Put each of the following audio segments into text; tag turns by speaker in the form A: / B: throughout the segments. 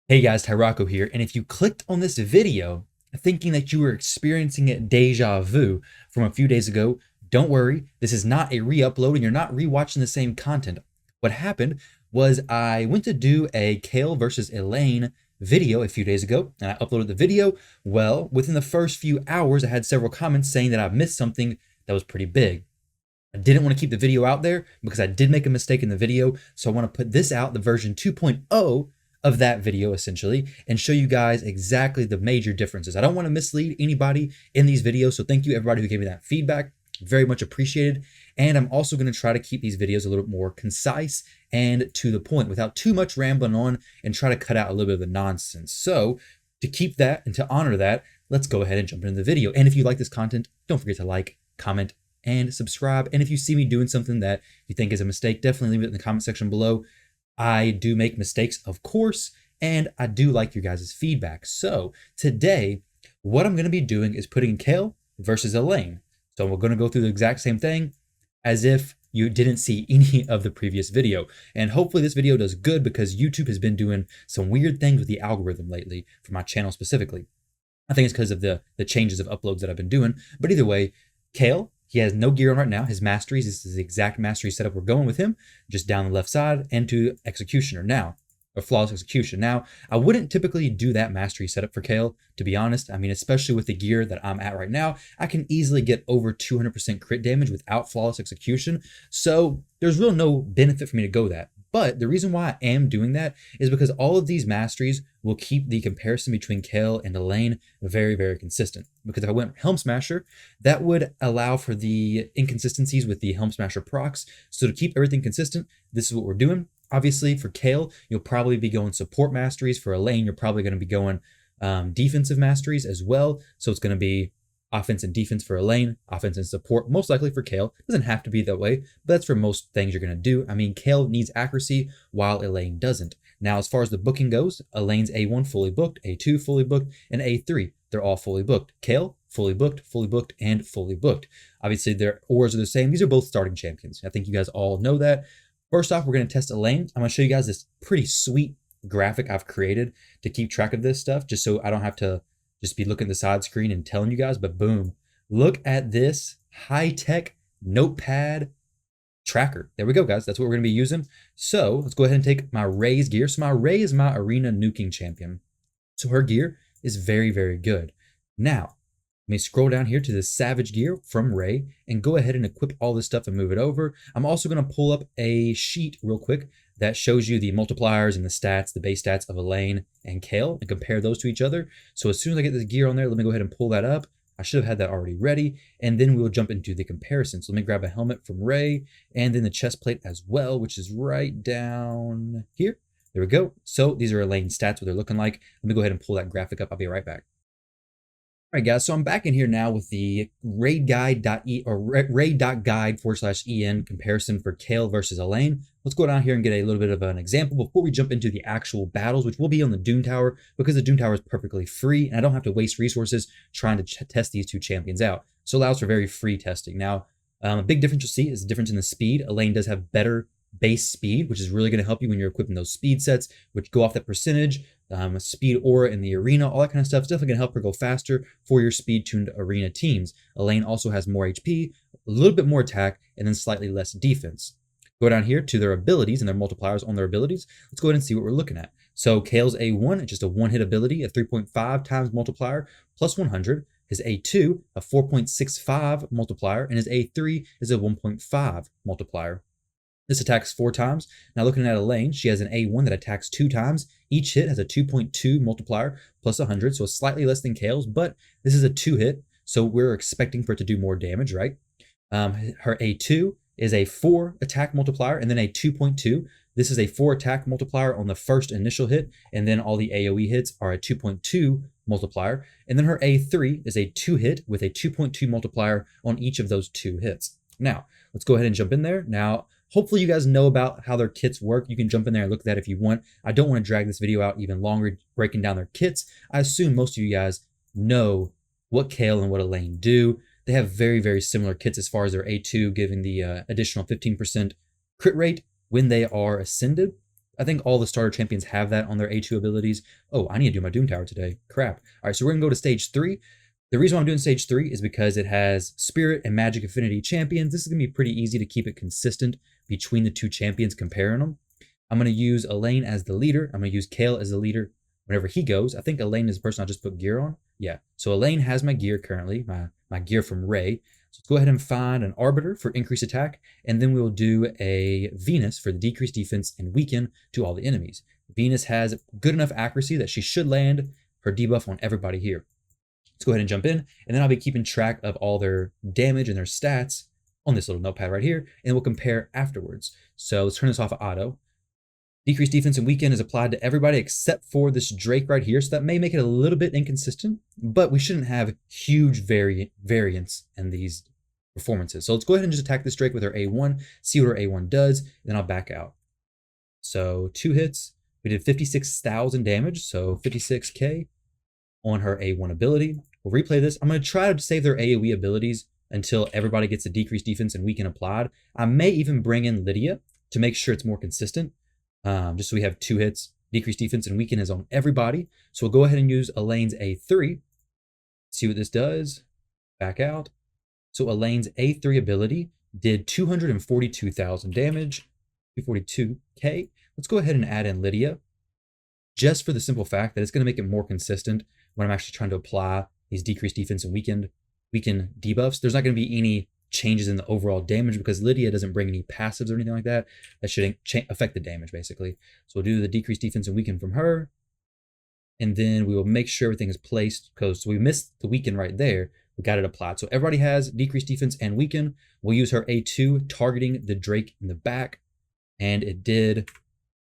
A: Hey guys, Tyrauku here, and if you clicked on this video thinking that you were experiencing a deja vu from a few days ago, don't worry, this is not a re-upload and you're not re-watching the same content. What happened was I went to do a Kael versus Elhain video a few days ago, and I uploaded the video. Well, within the first few hours, I had several comments saying that I missed something that was pretty big. I didn't want to keep the video out there because I did make a mistake in the video, so I want to put this out, the version 2.0 of that video essentially, and show you guys exactly the major differences. I don't want to mislead anybody in these videos, so thank you everybody who gave me that feedback. Very much appreciated. And I'm also going to try to keep these videos a little bit more concise and to the point without too much rambling on, and try to cut out a little bit of the nonsense. So to keep that and to honor that, let's go ahead and jump into the video. And if you like this content, don't forget to like, comment, and subscribe. And if you see me doing something that you think is a mistake, definitely leave it in the comment section below. I do make mistakes, of course, and I do like your guys' feedback. So today, what I'm going to be doing is putting Kael versus Elhain. So we're going to go through the exact same thing as if you didn't see any of the previous video. And hopefully this video does good because YouTube has been doing some weird things with the algorithm lately for my channel specifically. I think it's because of the changes of uploads that I've been doing. But either way, Kael, he has no gear on right now. His masteries, this is the exact mastery setup we're going with him, just down the left side and to executioner now, or flawless execution. Now, I wouldn't typically do that mastery setup for Kael, to be honest. I mean, especially with the gear that I'm at right now, I can easily get over 200% crit damage without flawless execution. So there's really no benefit for me to go that. But the reason why I am doing that is because all of these masteries will keep the comparison between Kael and Elhain very, very consistent. Because if I went Helm Smasher, that would allow for the inconsistencies with the Helm Smasher procs. So to keep everything consistent, this is what we're doing. Obviously, for Kael, you'll probably be going support masteries. For Elhain, you're probably going to be going defensive masteries as well. So it's going to be offense and defense for Elhain, offense and support, most likely for Kael. Doesn't have to be that way, but that's for most things you're going to do. I mean, Kael needs accuracy while Elhain doesn't. Now, as far as the booking goes, Elhain's A1 fully booked, A2 fully booked, and A3, they're all fully booked. Kael, fully booked, and fully booked. Obviously, their auras are the same. These are both starting champions. I think you guys all know that. First off, we're going to test Elhain. I'm going to show you guys this pretty sweet graphic I've created to keep track of this stuff, just so I don't have to just be looking at the side screen and telling you guys, but boom, look at this high-tech notepad tracker. There we go, guys. That's what we're going to be using. So let's go ahead and take my Ray's gear. So my Ray is my arena nuking champion. So her gear is very, very good. Now, let me scroll down here to the Savage gear from Ray and go ahead and equip all this stuff and move it over. I'm also going to pull up a sheet real quick that shows you the multipliers and the stats, the base stats of Elhain and Kael, and compare those to each other. So as soon as I get this gear on there, let me go ahead and pull that up. I should have had that already ready, and then we'll jump into the comparison. So let me grab a helmet from Ray, and then the chest plate as well, which is right down here. There we go. So these are Elhain stats, what they're looking like. Let me go ahead and pull that graphic up. I'll be right back. All right, guys, so I'm back in here now with the raid.guide/en comparison for Kael versus Elhain. Let's go down here and get a little bit of an example before we jump into the actual battles, which will be on the Doom Tower, because the Doom Tower is perfectly free, and I don't have to waste resources trying to test these two champions out. So it allows for very free testing. Now, a big difference you'll see is the difference in the speed. Elhain does have better base speed, which is really going to help you when you're equipping those speed sets, which go off that percentage. Speed aura in the arena, all that kind of stuff is definitely going to help her go faster for your speed tuned arena teams. Elhain also has more HP, a little bit more attack, and then slightly less defense. Go down here to their abilities and their multipliers on their abilities. Let's go ahead and see what we're looking at. So Kael's A1, just a one-hit ability, a 3.5 times multiplier plus 100. His A2, a 4.65 multiplier, and his A3 is a 1.5 multiplier. This attacks 4 times. Now looking at Elhain, she has an A1 that attacks 2 times. Each hit has a 2.2 multiplier plus 100, so slightly less than Kael's, but this is a 2-hit, so we're expecting for it to do more damage, right? Her A2 is a 4 attack multiplier and then a 2.2. This is a 4 attack multiplier on the first initial hit, and then all the AoE hits are a 2.2 multiplier. And then her A3 is a 2-hit with a 2.2 multiplier on each of those 2 hits. Now, let's go ahead and jump in there. Now, hopefully you guys know about how their kits work. You can jump in there and look at that if you want. I don't want to drag this video out even longer breaking down their kits. I assume most of you guys know what Kael and what Elhain do. They have very, very similar kits as far as their A2 giving the additional 15% crit rate when they are ascended. I think all the starter champions have that on their A2 abilities. Oh, I need to do my Doom Tower today. Crap. All right, so we're going to go to stage 3. The reason why I'm doing stage 3 is because it has Spirit and Magic Affinity champions. This is going to be pretty easy to keep it consistent between the two champions, comparing them. I'm going to use Elhain as the leader. I'm going to use Kael as the leader whenever he goes. I think Elhain is the person I'll just put gear on. Yeah, so Elhain has my gear currently, my gear from Ray. So let's go ahead and find an Arbiter for increased attack, and then we'll do a Venus for the decreased defense and weaken to all the enemies. Venus has good enough accuracy that she should land her debuff on everybody here. Let's go ahead and jump in, and then I'll be keeping track of all their damage and their stats on this little notepad right here, and we'll compare afterwards. So let's turn this off of auto. Decreased defense and weaken is applied to everybody except for this Drake right here, so that may make it a little bit inconsistent, but we shouldn't have huge variance in these performances. So let's go ahead and just attack this Drake with our A1, see what our A1 does, and then I'll back out. So 2 hits, we did 56,000 damage, so 56k on her A1 ability. We'll replay this. I'm going to try to save their AoE abilities until everybody gets a decreased defense and weaken applied. I may even bring in Lydia to make sure it's more consistent. Just so we have 2 hits, decreased defense and weaken is on everybody. So we'll go ahead and use Elhain's A3. See what this does. Back out. So Elhain's A3 ability did 242,000 damage, 242k. Let's go ahead and add in Lydia, just for the simple fact that it's going to make it more consistent when I'm actually trying to apply these decreased defense and weaken debuffs. There's not going to be any changes in the overall damage because Lydia doesn't bring any passives or anything like that. That should affect the damage, basically. So we'll do the decreased defense and weaken from her. And then we will make sure everything is placed, because we missed the weaken right there. We got it applied. So everybody has decreased defense and weaken. We'll use her A2, targeting the Drake in the back. And it did.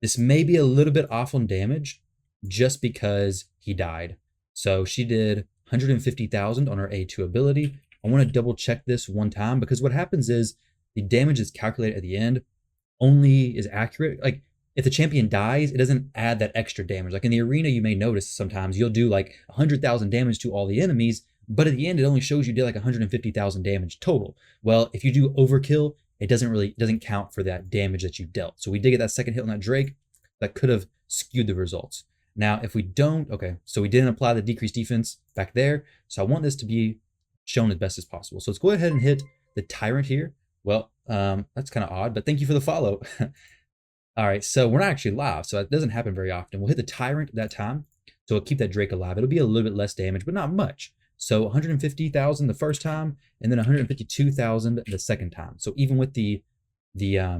A: This may be a little bit off on damage just because he died. So she did 150,000 on her A2 ability. I want to double check this one time, because what happens is the damage is calculated at the end only is accurate. Like if the champion dies, it doesn't add that extra damage. Like in the arena, you may notice sometimes you'll do like 100,000 damage to all the enemies, but at the end, it only shows you did like 150,000 damage total. Well, if you do overkill, it doesn't count for that damage that you dealt. So we did get that second hit on that Drake. That could have skewed the results. Now, if we don't, okay, so we didn't apply the decreased defense back there. So I want this to be shown as best as possible. So let's go ahead and hit the Tyrant here. Well, that's kind of odd, but thank you for the follow. All right, so we're not actually live, so it doesn't happen very often. We'll hit the Tyrant that time, so we'll keep that Drake alive. It'll be a little bit less damage, but not much. So 150,000 the first time, and then 152,000 the second time. So even with the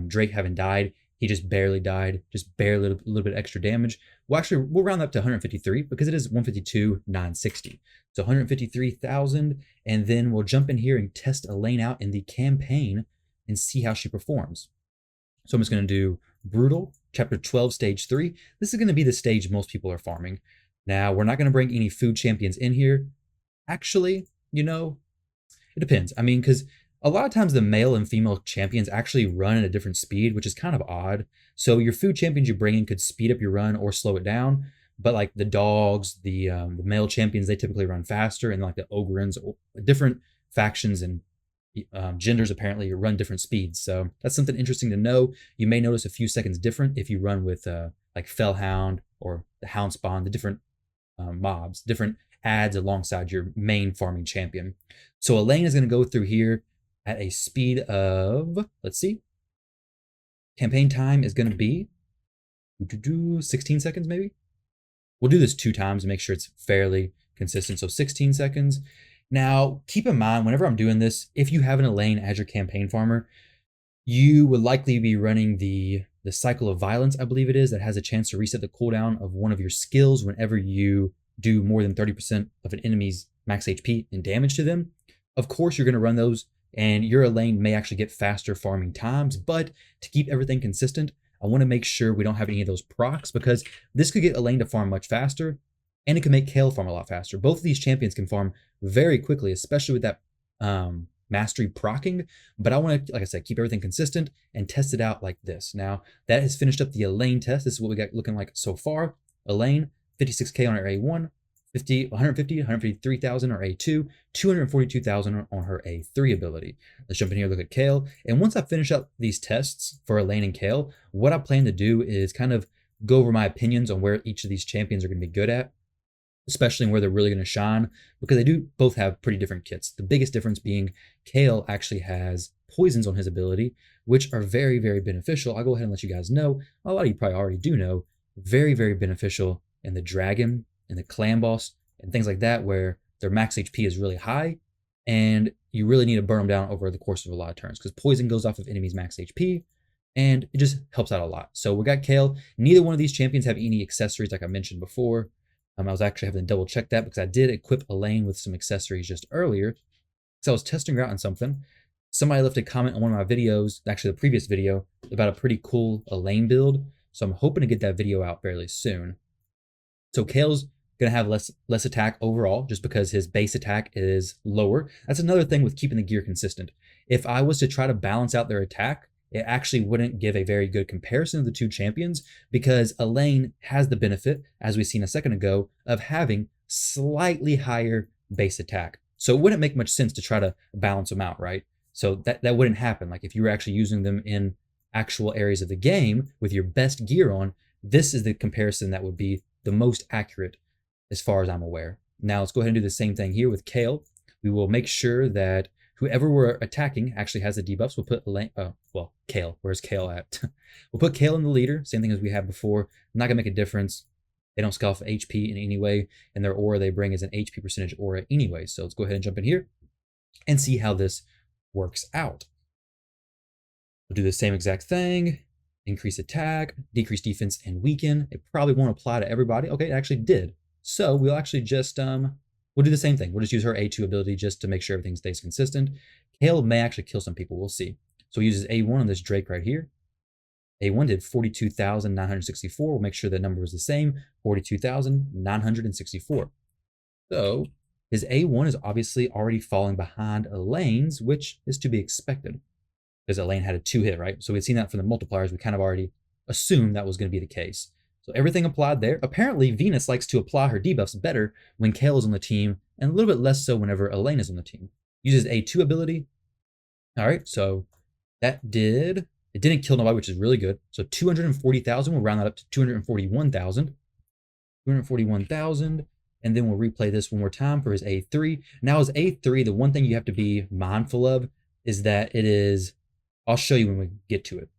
A: Drake having died, he just barely died, just barely a little bit extra damage. We'll round up to 153 because it is 152,960. So 153,000, and then we'll jump in here and test Elhain out in the campaign and see how she performs. So I'm just going to do Brutal, Chapter 12, Stage 3. This is going to be the stage most people are farming. Now, we're not going to bring any food champions in here. Actually, you know, it depends. I mean, because a lot of times the male and female champions actually run at a different speed, which is kind of odd. So your food champions you bring in could speed up your run or slow it down. But like the dogs, the male champions, they typically run faster, and like the ogrins, different factions and genders apparently run different speeds. So that's something interesting to know. You may notice a few seconds different if you run with like Felhound or the Hound Spawn, the different mobs, different adds alongside your main farming champion. So Elhain is going to go through here at a speed of, let's see, campaign time is going to be 16 seconds maybe. We'll do this 2 times to make sure it's fairly consistent. So 16 seconds. Now, keep in mind, whenever I'm doing this, if you have an Elhain as your campaign farmer, you would likely be running the Cycle of Violence, I believe it is, that has a chance to reset the cooldown of one of your skills whenever you do more than 30% of an enemy's max HP and damage to them. Of course, you're going to run those, and your Elhain may actually get faster farming times, but to keep everything consistent, I want to make sure we don't have any of those procs, because this could get Elhain to farm much faster, and it can make Kael farm a lot faster. Both of these champions can farm very quickly, especially with that mastery procking, but I want to, like I said, keep everything consistent and test it out like this. Now, that has finished up the Elhain test. This is what we got looking like so far. Elhain, 56k on her A1, 153,000 on her A2, 242,000 on her A3 ability. Let's jump in here and look at Kael. And once I finish up these tests for Elhain and Kael, what I plan to do is kind of go over my opinions on where each of these champions are going to be good at, especially where they're really going to shine, because they do both have pretty different kits. The biggest difference being Kael actually has poisons on his ability, which are very, very beneficial. I'll go ahead and let you guys know. A lot of you probably already do know. Very, very beneficial in the dragon, in the clan boss, and things like that, where their max HP is really high, and you really need to burn them down over the course of a lot of turns, because poison goes off of enemies' max HP, and it just helps out a lot. So we got Kael. Neither one of these champions have any accessories like I mentioned before. I was actually having to double check that because I did equip Elhain with some accessories just earlier. So I was testing her out on something. Somebody left a comment on one of my videos, actually the previous video, about a pretty cool Elhain build. So I'm hoping to get that video out fairly soon. So Kael's going to have less attack overall, just because his base attack is lower. That's another thing with keeping the gear consistent. If I was to try to balance out their attack, it actually wouldn't give a very good comparison of the two champions, because Elhain has the benefit, as we seen a second ago, of having slightly higher base attack. So it wouldn't make much sense to try to balance them out, right? So that wouldn't happen. Like if you were actually using them in actual areas of the game with your best gear on, this is the comparison that would be the most accurate as far as I'm aware. Now let's go ahead and do the same thing here with Kael. We will make sure that whoever we're attacking actually has the debuffs. We'll put Kael. Where's Kael at? We'll put Kael in the leader, same thing as we had before. Not gonna make a difference. They don't scale off HP in any way, and their aura they bring is an HP percentage aura anyway. So let's go ahead and jump in here and see how this works out. We'll do the same exact thing. Increase attack, decrease defense, and weaken. It probably won't apply to everybody. Okay, it actually did. So we'll actually just we'll do the same thing. We'll just use her A2 ability just to make sure everything stays consistent. Kael may actually kill some people. We'll see. So he uses A1 on this Drake right here. A1 did 42,964. We'll make sure the number was the same, 42,964. So his A1 is obviously already falling behind Elhain's, which is to be expected, because Elhain had a 2-hit, right? So we'd seen that from the multipliers. We kind of already assumed that was going to be the case. So everything applied there. Apparently, Venus likes to apply her debuffs better when Kael is on the team, and a little bit less so whenever Elhain is on the team. Uses A2 ability. All right, so that did... It didn't kill nobody, which is really good. So 240,000, we'll round that up to 241,000. 241,000, and then we'll replay this one more time for his A3. Now his A3, the one thing you have to be mindful of is that it is... I'll show you when we get to it,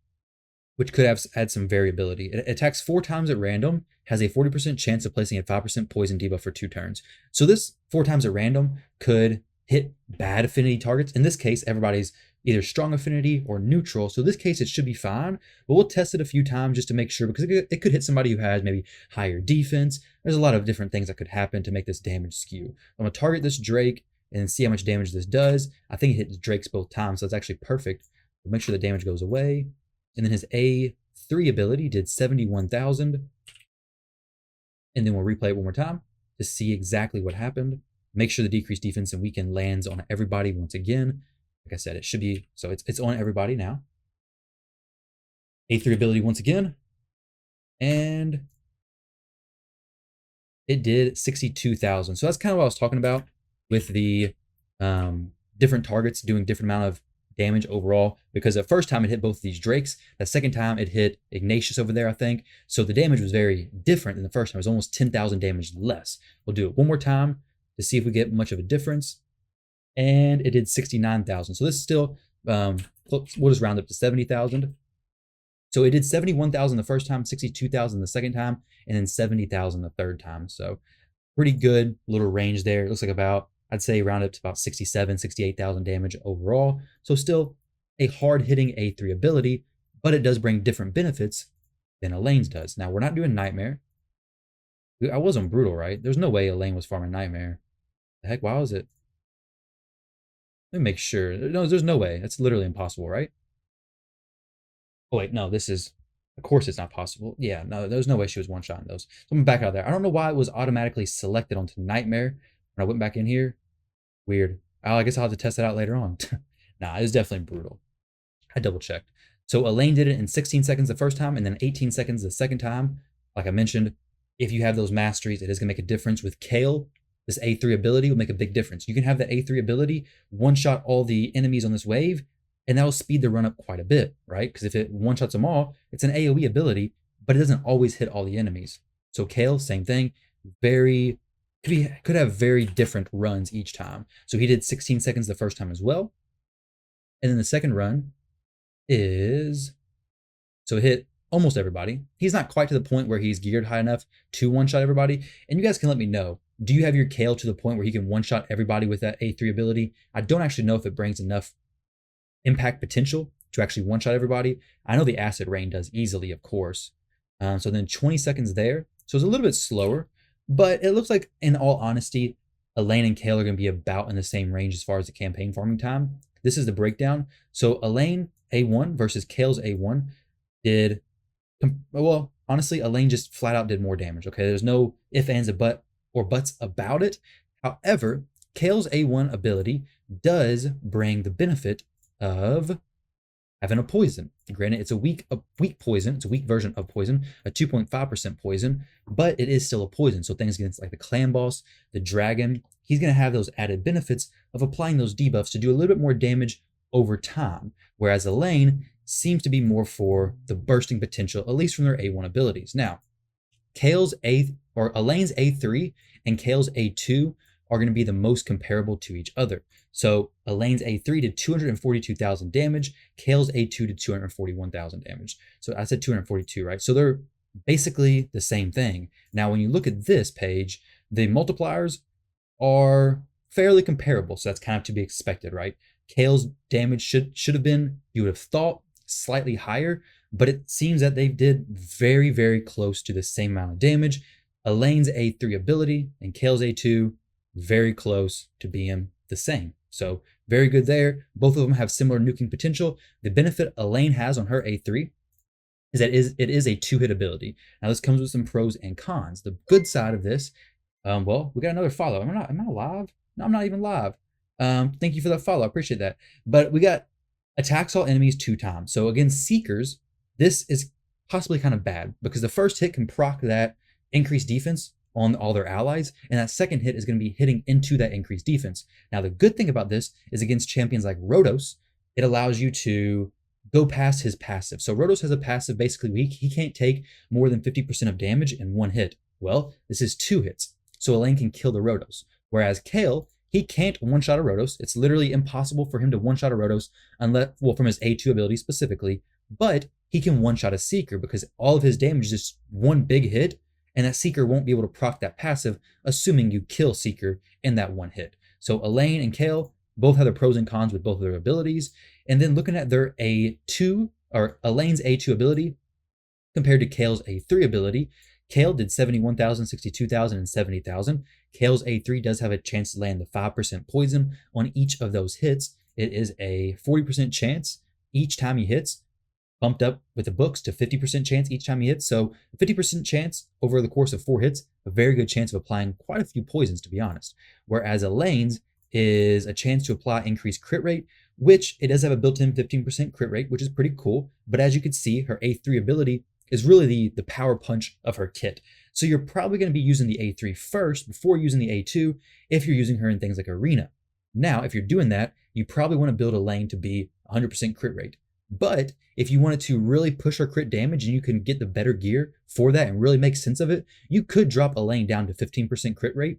A: which could have add some variability. It attacks 4 times at random, has a 40% chance of placing a 5% poison debuff for 2 turns. So this 4 times at random could hit bad affinity targets. In this case, everybody's either strong affinity or neutral. So in this case, it should be fine, but we'll test it a few times just to make sure, because it could hit somebody who has maybe higher defense. There's a lot of different things that could happen to make this damage skew. I'm gonna target this Drake and see how much damage this does. I think it hit the Drakes both times, so that's actually perfect. We'll make sure the damage goes away. And then his A3 ability did 71,000. And then we'll replay it one more time to see exactly what happened. Make sure the decreased defense and weaken lands on everybody once again. Like I said, it should be, so it's on everybody now. A3 ability once again. And it did 62,000. So that's kind of what I was talking about with the different targets doing different amount of damage overall, because the first time it hit both these Drakes, the second time it hit Ignatius over there, I think. So the damage was very different than the first time. It was almost 10,000 damage less. We'll do it one more time to see if we get much of a difference. And it did 69,000. So this is still, we'll just round up to 70,000. So it did 71,000 the first time, 62,000 the second time, and then 70,000 the third time. So pretty good little range there. It looks like about, I'd say round up to about 67, 68,000 damage overall. So still a hard-hitting A3 ability, but it does bring different benefits than Elhain's does. Now, we're not doing Nightmare. I wasn't brutal, right? There's no way Elhain was farming Nightmare. The heck, why was it? Let me make sure. No, there's no way. That's literally impossible, right? Oh, wait, no, this is... Of course it's not possible. Yeah, no, there's no way she was one-shotting those. So I'm gonna back out of there. I don't know why it was automatically selected onto Nightmare when I went back in here. Weird. Oh, I guess I'll have to test it out later on. Nah, it was definitely brutal. I double-checked. So Elhain did it in 16 seconds the first time and then 18 seconds the second time. Like I mentioned, if you have those masteries, it is going to make a difference. With Kael, this A3 ability will make a big difference. You can have the A3 ability one-shot all the enemies on this wave, and that'll speed the run up quite a bit, right? Because if it one-shots them all, it's an AoE ability, but it doesn't always hit all the enemies. So Kael, same thing, very could have very different runs each time. So he did 16 seconds the first time as well. And then the second run is, so hit almost everybody. He's not quite to the point where he's geared high enough to one-shot everybody. And you guys can let me know, do you have your Kael to the point where he can one-shot everybody with that A3 ability? I don't actually know if it brings enough impact potential to actually one-shot everybody. I know the Acid Rain does easily, of course. So then 20 seconds there. So it's a little bit slower, but it looks like, in all honesty, Elhain and Kael are going to be about in the same range as far as the campaign farming time. This is the breakdown. So Elhain A1 versus Kael's A1 did, well, honestly, Elhain just flat out did more damage. Okay, there's no ifs, ands, or buts about it. However, Kael's A1 ability does bring the benefit of having a poison. Granted, it's a weak poison. It's a weak version of poison, a 2.5% poison, but it is still a poison. So things against like the clan boss, the dragon, he's going to have those added benefits of applying those debuffs to do a little bit more damage over time. Whereas Elhain seems to be more for the bursting potential, at least from their A1 abilities. Now, Elhain's A3 and Kael's A2 are going to be the most comparable to each other. So Elhain's A3 did 242,000 damage, Kael's A2 did 241,000 damage. So I said 242, right? So they're basically the same thing. Now, when you look at this page, the multipliers are fairly comparable. So that's kind of to be expected, right? Kael's damage should have been, you would have thought, slightly higher, but it seems that they did very, very close to the same amount of damage. Elhain's A3 ability and Kael's A2, very close to being the same. So very good there. Both of them have similar nuking potential. The benefit Elhain has on her A3 is that it is a 2-hit ability. Now this comes with some pros and cons. The good side of this, well, we got another follow. Am I live? No, I'm not even live. Thank you for that follow. I appreciate that. But we got attacks all enemies 2 times. So against Seekers, this is possibly kind of bad because the first hit can proc that increased defense on all their allies, and that second hit is going to be hitting into that increased defense. Now, the good thing about this is against champions like Rotos, it allows you to go past his passive. So Rotos has a passive basically weak. He can't take more than 50% of damage in 1 hit. Well, this is 2 hits. So Elhain can kill the Rotos. Whereas Kael, he can't one-shot a Rotos. It's literally impossible for him to one-shot a Rotos unless, well, from his A2 ability specifically, but he can one-shot a Seeker because all of his damage is just 1 big hit, and that Seeker won't be able to proc that passive, assuming you kill Seeker in that 1 hit. So Elhain and Kael both have their pros and cons with both of their abilities. And then looking at their A2, or Elhain's A2 ability compared to Kael's A3 ability, Kael did 71,000, 62,000, and 70,000. Kael's A3 does have a chance to land the 5% poison on each of those hits. It is a 40% chance each time he hits, bumped up with the books to 50% chance each time he hits. So 50% chance over the course of 4 hits, a very good chance of applying quite a few poisons, to be honest. Whereas Elhain's is a chance to apply increased crit rate, which it does have a built-in 15% crit rate, which is pretty cool. But as you can see, her A3 ability is really the power punch of her kit. So you're probably going to be using the A3 first before using the A2 if you're using her in things like Arena. Now, if you're doing that, you probably want to build Elhain to be 100% crit rate. But if you wanted to really push her crit damage and you can get the better gear for that and really make sense of it, you could drop Elhain down to 15% crit rate.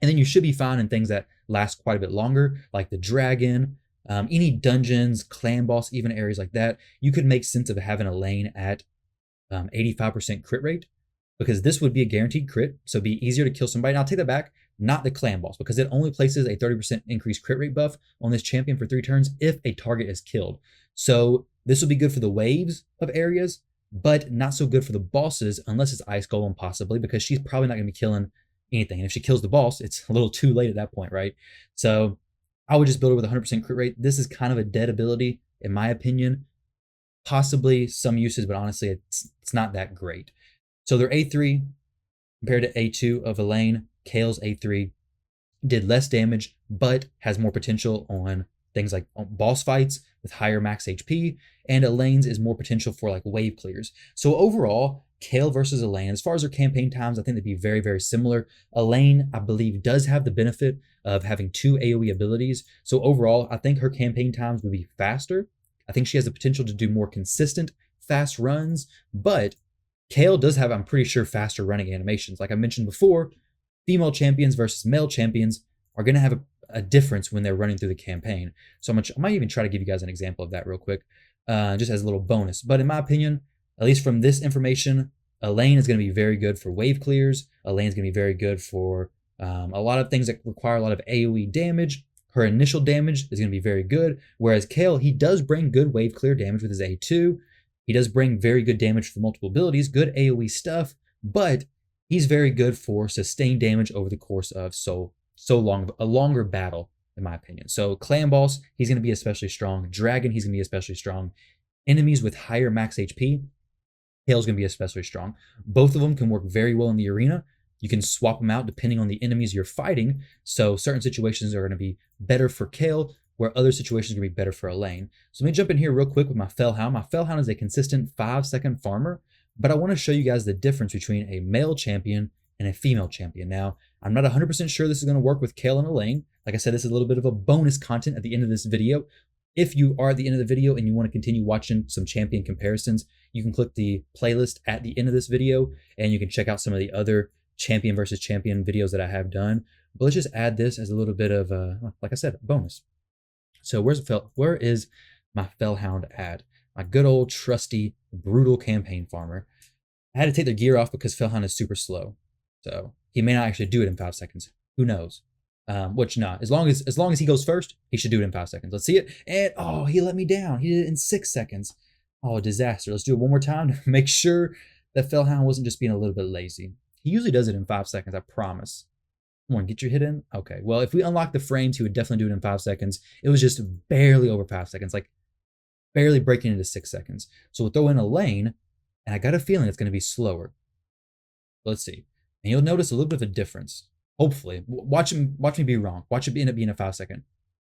A: And then you should be fine in things that last quite a bit longer, like the dragon, any dungeons, clan boss, even areas like that. You could make sense of having Elhain at 85% crit rate, because this would be a guaranteed crit, so it'd be easier to kill somebody. Now, I'll take that back, not the clan boss, because it only places a 30% increased crit rate buff on this champion for 3 turns if a target is killed. So this will be good for the waves of areas, but not so good for the bosses unless it's Ice Golem possibly, because she's probably not going to be killing anything. And if she kills the boss, it's a little too late at that point, right? So I would just build her with 100% crit rate. This is kind of a dead ability, in my opinion. Possibly some uses, but honestly, it's not that great. So their A3 compared to A2 of Elhain, Kael's A3 did less damage, but has more potential on things like boss fights with higher max HP, and Elhain's is more potential for like wave clears. So overall, Kael versus Elhain, as far as their campaign times, I think they'd be very, very similar. Elhain, I believe, does have the benefit of having 2 AoE abilities. So overall, I think her campaign times would be faster. I think she has the potential to do more consistent, fast runs, but Kael does have, I'm pretty sure, faster running animations. Like I mentioned before, female champions versus male champions are going to have a difference when they're running through the campaign. So I might even try to give you guys an example of that real quick, just as a little bonus. But in my opinion, at least from this information, Elhain is going to be very good for wave clears. Elhain is going to be very good for a lot of things that require a lot of AoE damage. Her initial damage is going to be very good, whereas Kael, he does bring good wave clear damage with his A2. He does bring very good damage for multiple abilities, good AoE stuff, but he's very good for sustained damage over the course of so long, a longer battle, in my opinion. So Clan Boss, he's going to be especially strong. Dragon, he's going to be especially strong. Enemies with higher max HP, Kael's going to be especially strong. Both of them can work very well in the arena. You can swap them out depending on the enemies you're fighting. So certain situations are going to be better for Kael, where other situations are going to be better for Elhain. So let me jump in here real quick with my Felhound. My Felhound is a consistent 5-second farmer, but I want to show you guys the difference between a male champion and a female champion. Now, I'm not 100% sure this is going to work with Kael and Elhain. Like I said, this is a little bit of a bonus content at the end of this video. If you are at the end of the video and you want to continue watching some champion comparisons, you can click the playlist at the end of this video and you can check out some of the other champion versus champion videos that I have done. But let's just add this as a little bit of, like I said, bonus. So where is my Felhound at? My good old trusty, brutal campaign farmer. I had to take the gear off because Felhound is super slow. So he may not actually do it in 5 seconds. Who knows? Which not. As long as he goes first, he should do it in 5 seconds. Let's see it. And oh, he let me down. He did it in 6 seconds. Oh, disaster. Let's do it one more time to make sure that Felhound wasn't just being a little bit lazy. He usually does it in 5 seconds, I promise. Come on, get your hit in. Okay, well, if we unlock the frames, he would definitely do it in 5 seconds. It was just barely over 5 seconds, like barely breaking into 6 seconds. So we'll throw in Elhain, and I got a feeling it's going to be slower. Let's see. And you'll notice a little bit of a difference. Hopefully. Watch me be wrong. Watch it end up being a 5 second.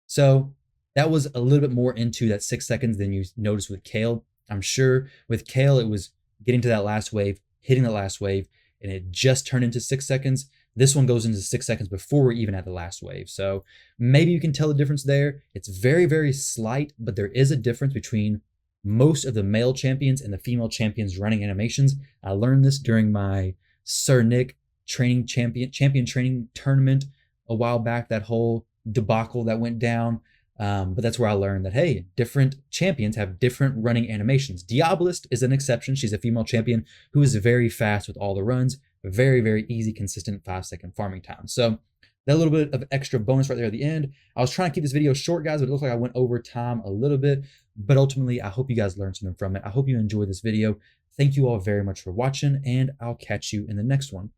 A: So that was a little bit more into that 6 seconds than you noticed with Kael. I'm sure with Kael, it was getting to that last wave, hitting the last wave, and it just turned into 6 seconds. This one goes into 6 seconds before we're even at the last wave. So maybe you can tell the difference there. It's very, very slight, but there is a difference between most of the male champions and the female champions running animations. I learned this during my Sir Nick champion training tournament a while back, that whole debacle that went down. But that's where I learned that, hey, different champions have different running animations. Diabolist is an exception. She's a female champion who is very fast with all the runs. Very, very easy, consistent 5 second farming time. So that little bit of extra bonus right there at the end. I was trying to keep this video short, guys, but it looks like I went over time a little bit. But ultimately, I hope you guys learned something from it. I hope you enjoyed this video. Thank you all very much for watching, and I'll catch you in the next one.